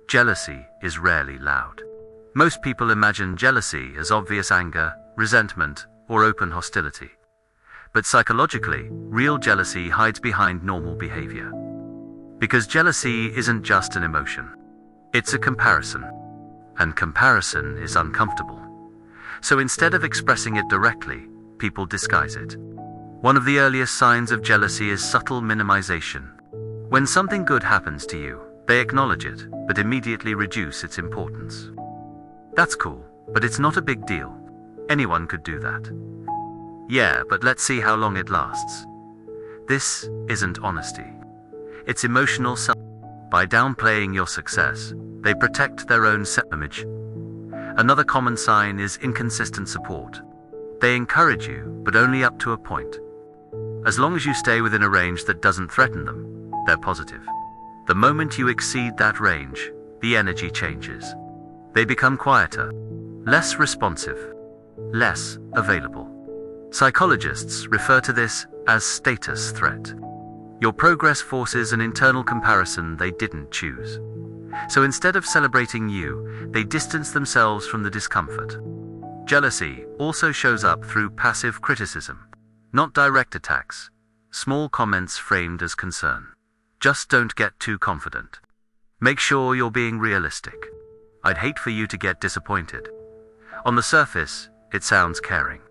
Jealousy is rarely loud. Most people imagine jealousy as obvious anger, resentment, or open hostility. But psychologically, real jealousy hides behind normal behavior. Because jealousy isn't just an emotion. It's a comparison. And comparison is uncomfortable. So instead of expressing it directly, people disguise it. One of the earliest signs of jealousy is subtle minimization. When something good happens to you, they acknowledge it, but immediately reduce its importance. That's cool, but it's not a big deal. Anyone could do that. Yeah, but let's see how long it lasts. This isn't honesty. It's emotional By downplaying your success, they protect their own self-image. Another common sign is inconsistent support. They encourage you, but only up to a point. As long as you stay within a range that doesn't threaten them, they're positive. The moment you exceed that range, the energy changes. They become quieter, less responsive, less available. Psychologists refer to this as status threat. Your progress forces an internal comparison they didn't choose. So instead of celebrating you, they distance themselves from the discomfort. Jealousy also shows up through passive criticism, not direct attacks, small comments framed as concern. Just don't get too confident. Make sure you're being realistic. I'd hate for you to get disappointed. On the surface, it sounds caring.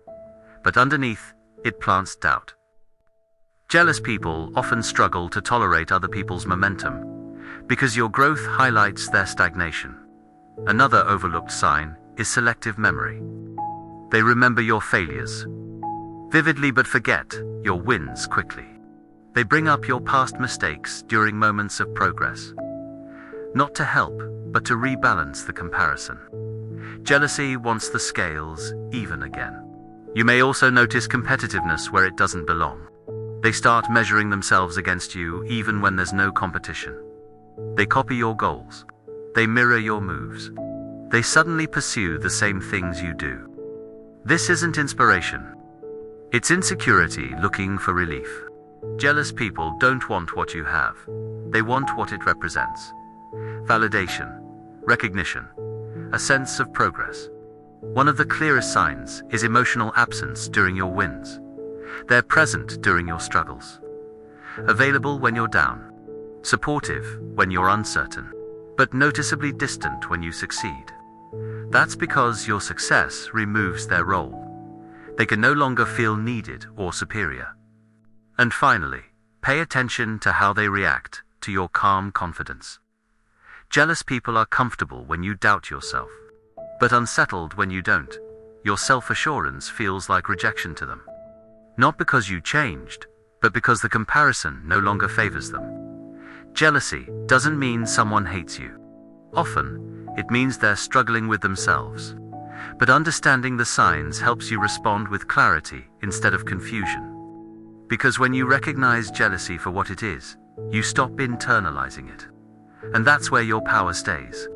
But underneath, it plants doubt. Jealous people often struggle to tolerate other people's momentum, because your growth highlights their stagnation. Another overlooked sign is selective memory. They remember your failures vividly but forget your wins quickly. They bring up your past mistakes during moments of progress, not to help, but to rebalance the comparison. Jealousy wants the scales even again. You may also notice competitiveness where it doesn't belong. They start measuring themselves against you even when there's no competition. They copy your goals. They mirror your moves. They suddenly pursue the same things you do. This isn't inspiration. It's insecurity looking for relief. Jealous people don't want what you have. They want what it represents. Validation, recognition, a sense of progress. One of the clearest signs is emotional absence during your wins. They're present during your struggles. Available when you're down. Supportive when you're uncertain. But noticeably distant when you succeed. That's because your success removes their role. They can no longer feel needed or superior. And finally, pay attention to how they react to your calm confidence. Jealous people are comfortable when you doubt yourself, but unsettled when you don't. Your self-assurance feels like rejection to them. Not because you changed, but because the comparison no longer favors them. Jealousy doesn't mean someone hates you. Often, it means they're struggling with themselves. But understanding the signs helps you respond with clarity instead of confusion. Because when you recognize jealousy for what it is, you stop internalizing it. And that's where your power stays.